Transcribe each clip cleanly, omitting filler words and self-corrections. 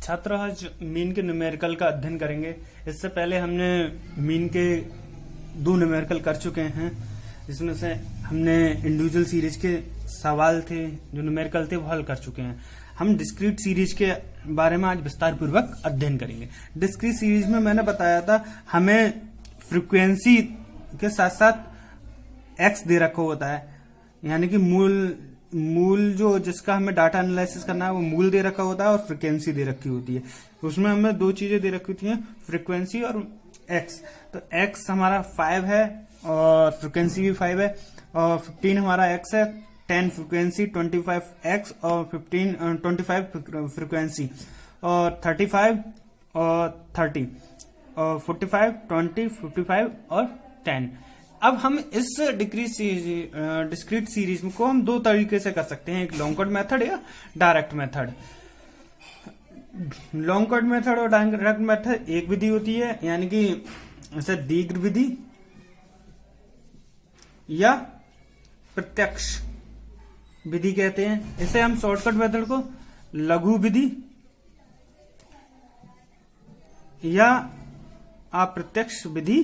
छात्र आज मीन के न्यूमेरिकल का अध्ययन करेंगे। इससे पहले हमने मीन के 2 न्यूमेरिकल कर चुके हैं, जिसमें से हमने इंडिविजुअल सीरीज के सवाल थे जो न्यूमेरिकल थे वो हल कर चुके हैं। हम डिस्क्रीट सीरीज के बारे में आज विस्तार पूर्वक अध्ययन करेंगे। डिस्क्रीट सीरीज में मैंने बताया था हमें फ्रीक्वेंसी के साथ साथ एक्स दे रखा होता है, यानी कि मूल जो जिसका हमें डाटा एनालिसिस करना है वो मूल दे रखा होता है और फ्रीक्वेंसी दे रखी होती है। उसमें हमें 2 चीजें दे रखी होती हैं, फ्रीक्वेंसी और एक्स। तो एक्स हमारा 5 है और फ्रीक्वेंसी भी 5 है, और 15 हमारा एक्स है, 10 फ्रीक्वेंसी, 25 एक्स और 25 फ्रीक्वेंसी, और 35 और 30 और 45, 20, 55 और 10। अब हम इस डिस्क्रीट सीरीज को हम 2 तरीके से कर सकते हैं, एक लॉन्ग कट मेथड या direct method. Long cut method और डायरेक्ट मेथड एक विधि होती है, यानी कि इसे दीर्घ विधि या प्रत्यक्ष विधि कहते हैं। इसे हम शॉर्टकट मेथड को लघु विधि या अप्रत्यक्ष विधि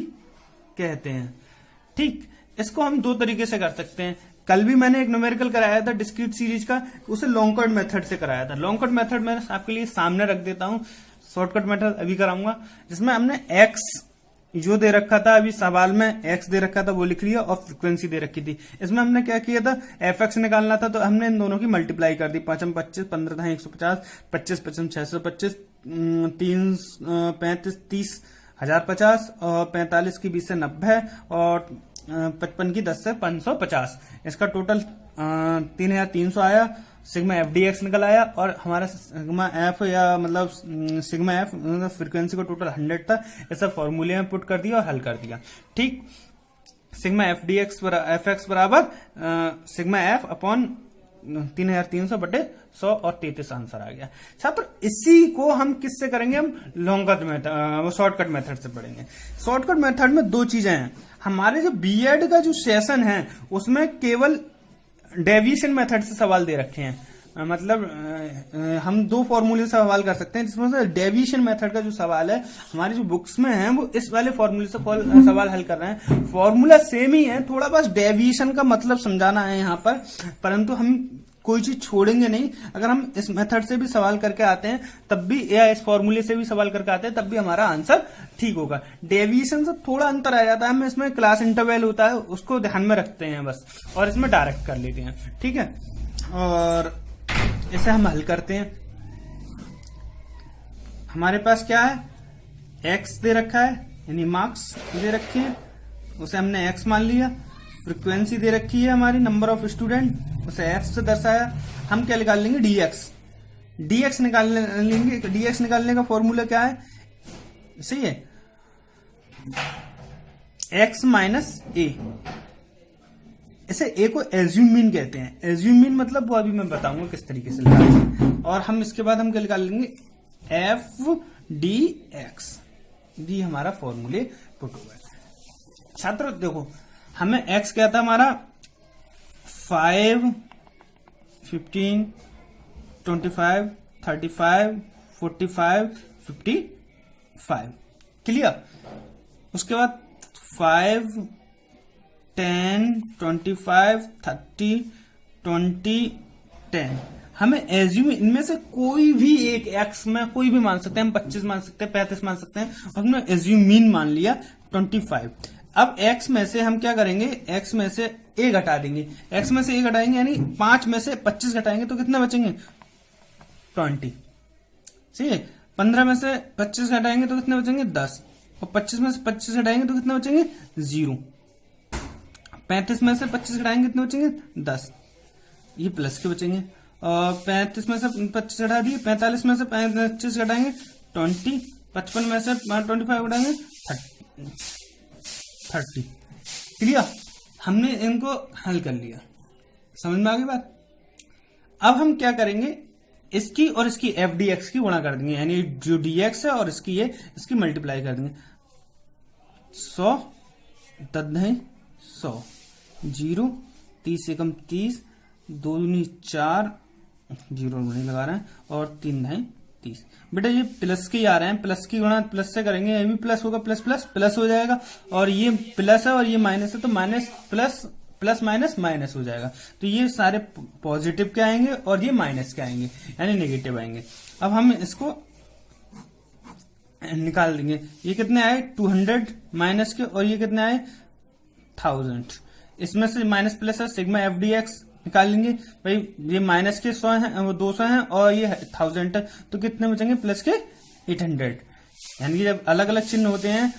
कहते हैं। ठीक, इसको हम 2 तरीके से कर सकते हैं। कल भी मैंने एक न्यूमेरिकल कराया था डिस्क्रीट सीरीज का, उसे लॉन्ग कट मेथड से कराया था। लॉन्ग कट मेथड मैं आपके लिए सामने रख देता हूं, शॉर्टकट मेथड अभी कराऊंगा, जिसमें हमने एक्स जो दे रखा था, अभी सवाल में एक्स दे रखा था वो लिख लिया और फ्रीक्वेंसी दे रखी थी। इसमें हमने क्या किया था, एफ एक्स निकालना था, तो हमने इन दोनों की मल्टीप्लाई कर दी। 5 25, 15 150, 25 55 625, 3 35 30 1050, और 45 की 20 से 90, और 55 की 10 से 550। इसका टोटल 3300 आया। सिग्मा एफ डी एक्स निकल आया, और हमारा सिग्मा एफ या मतलब सिग्मा एफ फ्रीक्वेंसी का टोटल 100 था। ऐसा फॉर्मूले में पुट कर दिया और हल कर दिया। ठीक, sigma F D x F x बराबर सिग्मा एफ अपॉन 3300 बटे 100 और 33 आंसर आ गया। छात्र इसी को हम किससे करेंगे, हम long cut method shortcut method से पढ़ेंगे। शॉर्टकट मेथड में 2 चीजें हैं। हमारे जो बीएड का जो सेशन है उसमें केवल डेविएशन मेथड से सवाल दे रखे हैं, मतलब हम 2 फॉर्मूले से सवाल कर सकते हैं, जिसमें से डेविएशन मेथड का जो सवाल है हमारी जो बुक्स में है वो इस वाले फॉर्मूले से सवाल हल कर रहे हैं। फॉर्मूला सेम ही है, थोड़ा बस डेविएशन का मतलब समझाना है यहाँ पर, परंतु हम कोई चीज छोड़ेंगे नहीं। अगर हम इस मेथड से भी सवाल करके आते हैं तब भी, या इस फॉर्मूले से भी सवाल करके आते हैं तब भी हमारा आंसर ठीक होगा। डेविएशन से थोड़ा अंतर आ जाता है, हमें इसमें क्लास इंटरवल होता है उसको ध्यान में रखते हैं बस, और इसमें डायरेक्ट कर लेते हैं। ठीक है, और इसे हम हल करते हैं। हमारे पास क्या है, एक्स दे रखा है, यानी मार्क्स दे रखे हैं, उसे हमने एक्स मान लिया। फ्रीक्वेंसी दे रखी है हमारी, नंबर ऑफ स्टूडेंट, उसे एफ से दर्शाया। हम क्या निकाल लेंगे, डीएक्स। डीएक्स निकाल लेंगे। डीएक्स निकालने का फॉर्मूला क्या है, सही है, एक्स माइनस ए। इसे ए को एज्यूम मीन कहते हैं। एज्यूम मीन मतलब वो अभी मैं बताऊंगा किस तरीके से निकालेंगे। और हम इसके बाद हम क्या निकाल लेंगे, एफ डी एक्स। डी हमारा फॉर्मूले पुट हुआ है। छात्र देखो, हमें एक्स क्या था हमारा, 5 15 25 35 45 55। क्लियर। उसके बाद 5 10 25 30 20 10। हमें एज्यूम इनमें से कोई भी एक एक्स में कोई भी मान सकते हैं, हम 25 मान सकते हैं, 35 मान सकते हैं, और हमने एज्यूम मीन मान लिया 25। अब x में से हम क्या करेंगे, x में से a घटा देंगे। x में से a घटाएंगे यानी 5 में से 25 घटाएंगे तो कितने बचेंगे, 20। ठीक है, 15 में से 25 घटाएंगे तो कितने बचेंगे, 10। और 25 में से 25 घटाएंगे तो कितने बचेंगे, 0। 35 में से 25 घटाएंगे कितने बचेंगे, 10। ये प्लस के बचेंगे। और 35 में से 25 घटा दिए, 45 में से 25 घटाएंगे 20, 55 में से 25 घटाएंगे 30। क्लियर, हमने इनको हल कर लिया। समझ में आ गई बात। अब हम क्या करेंगे, इसकी और इसकी एफ डी एक्स की गुणा कर देंगे, यानी जो डी एक्स है और इसकी ये इसकी मल्टीप्लाई कर देंगे। 100 10 100, 0 30 से कम 30, 2 दूनी 4, 0 नहीं लगा रहे हैं, और 3 9 30। बेटा ये प्लस के ही आ रहे हैं, प्लस की गुणा प्लस से करेंगे, ये भी प्लस होगा, प्लस प्लस प्लस हो जाएगा, और ये प्लस है और ये माइनस है, तो minus plus plus minus minus हो जाएगा। तो ये सारे पॉजिटिव के आएंगे और ये माइनस के आएंगे, यानी नेगेटिव आएंगे। अब हम इसको निकाल देंगे। ये कितने आए 200 माइनस के, और ये कितने आए 1000। इसमें से माइनस प्लस है, सिग्मा एफ डी एक्स निकाल लेंगे। भाई ये माइनस के 100 हैं, वो 200 हैं, और ये 1000 है, तो कितने बचेंगे प्लस के 800। यानी कि जब अलग अलग चिन्ह होते हैं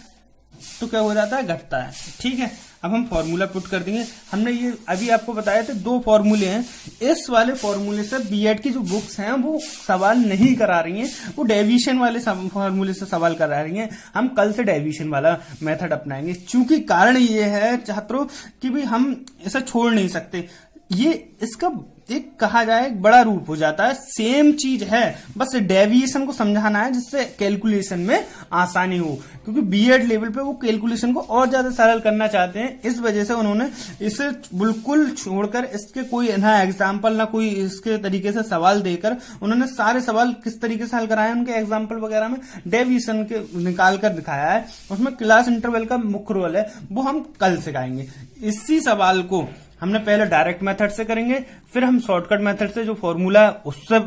तो क्या हो जाता है, घटता है। ठीक है, अब हम फॉर्मूला पुट कर देंगे। हमने ये अभी आपको बताया थे 2 फॉर्मूले हैं। इस वाले फॉर्मूले से बीएड की जो बुक्स हैं वो सवाल नहीं करा रही हैं, वो डेविएशन वाले फॉर्मूले से सवाल करा रही हैं। हम कल से डेविएशन वाला मेथड अपनाएंगे, क्योंकि कारण ये है छात्रों कि भी हम इसे छोड़ नहीं सकते। ये इसका एक कहा जाए एक बड़ा रूप हो जाता है, सेम चीज है, बस डेविएशन को समझाना है जिससे कैलकुलेशन में आसानी हो, क्योंकि बीएड लेवल पे वो कैलकुलेशन को और ज्यादा सरल करना चाहते हैं। इस वजह से उन्होंने इसे बिल्कुल छोड़कर इसके कोई ना एग्जाम्पल ना कोई इसके तरीके से सवाल देकर उन्होंने सारे सवाल किस तरीके से हल कराए उनके एग्जाम्पल वगैरह में डेविएशन के निकाल कर दिखाया है। उसमें क्लास इंटरवल का मुख्य रोल है, वो हम कल सिखाएंगे। इसी सवाल को हमने पहले डायरेक्ट मेथड से करेंगे, फिर हम शॉर्टकट मेथड से जो फॉर्मूला उससे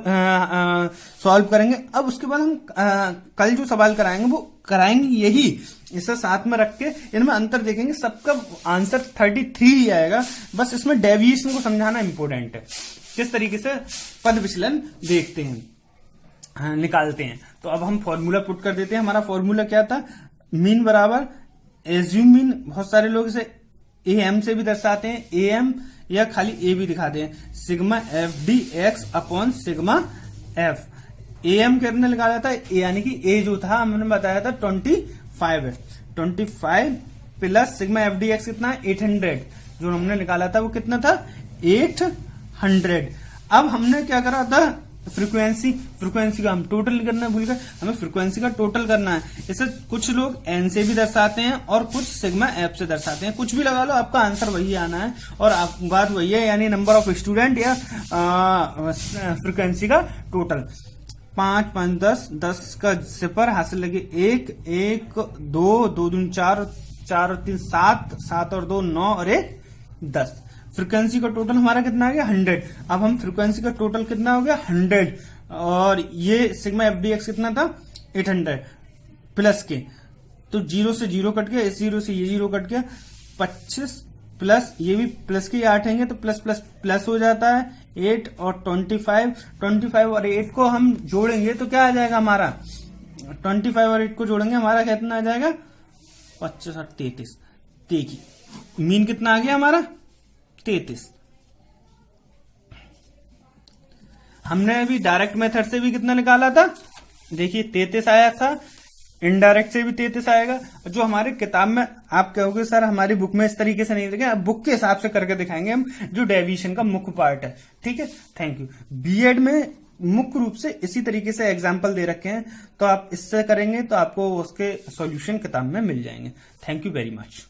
सॉल्व करेंगे। अब उसके बाद हम कल जो सवाल कराएंगे वो कराएंगे यही, इसे साथ में रख के इनमें अंतर देखेंगे। सबका आंसर 33 ही आएगा, बस इसमें डेविएशन को समझाना इंपॉर्टेंट है, किस तरीके से पद विचलन देखते हैं, निकालते हैं। तो अब हम फॉर्मूला पुट कर देते हैं। हमारा फॉर्मूला क्या था, मीन बराबर एज्यूम मीन, बहुत सारे लोग इसे ए एम से भी दर्शाते हैं, ए एम या खाली ए भी दिखाते हैं, sigma F D X upon sigma F. A M कितने निकाला था, यानी कि ए जो था हमने बताया था 25 है, 25 plus sigma F D x कितना है 800, जो हमने निकाला था वो कितना था 800। अब हमने क्या करा था, फ्रीक्वेंसी का हम टोटल नहीं करना भूल गए, हमें फ्रीक्वेंसी का टोटल करना है। इसे कुछ लोग एन से भी दर्शाते हैं और कुछ सिग्मा एफ से दर्शाते हैं, कुछ भी लगा लो, आपका आंसर वही आना है और बात वही है, यानी नंबर ऑफ स्टूडेंट या फ्रीक्वेंसी का टोटल। 5 5 10 का सिपर हासिल लगे 1 1 2 2 2 4 4 3 7 7 और 2 9 और 1 10। फ्रीक्वेंसी का टोटल हमारा कितना आ गया 100। अब हम फ्रीक्वेंसी का टोटल कितना हो गया 100, और ये सिग्मा एफ डी एक्स कितना था 800 प्लस के, तो 0 से 0 कट गया, इस 0 से ये 0 कट गया, 25 प्लस ये भी प्लस के 8 आएंगे तो प्लस प्लस प्लस हो जाता है 8 और 25 और 8 को हम जोड़ेंगे तो क्या आ जाएगा हमारा, 25 और 8 को जोड़ेंगे हमारा कितना आ जाएगा 25 और 33। देखिए मीन कितना आ गया हमारा 33। हमने अभी डायरेक्ट मेथड से भी कितना निकाला था, देखिए 33 आया था, इनडायरेक्ट से भी 33 आएगा। जो हमारे किताब में आप कहोगे सर हमारी बुक में इस तरीके से नहीं दिखे, बुक के हिसाब से करके दिखाएंगे हम, जो डेविएशन का मुख्य पार्ट है। ठीक है, थैंक यू। बीएड में मुख्य रूप से इसी तरीके से एग्जाम्पल दे रखे हैं, तो आप इससे करेंगे तो आपको उसके सॉल्यूशन किताब में मिल जाएंगे। Thank you very much.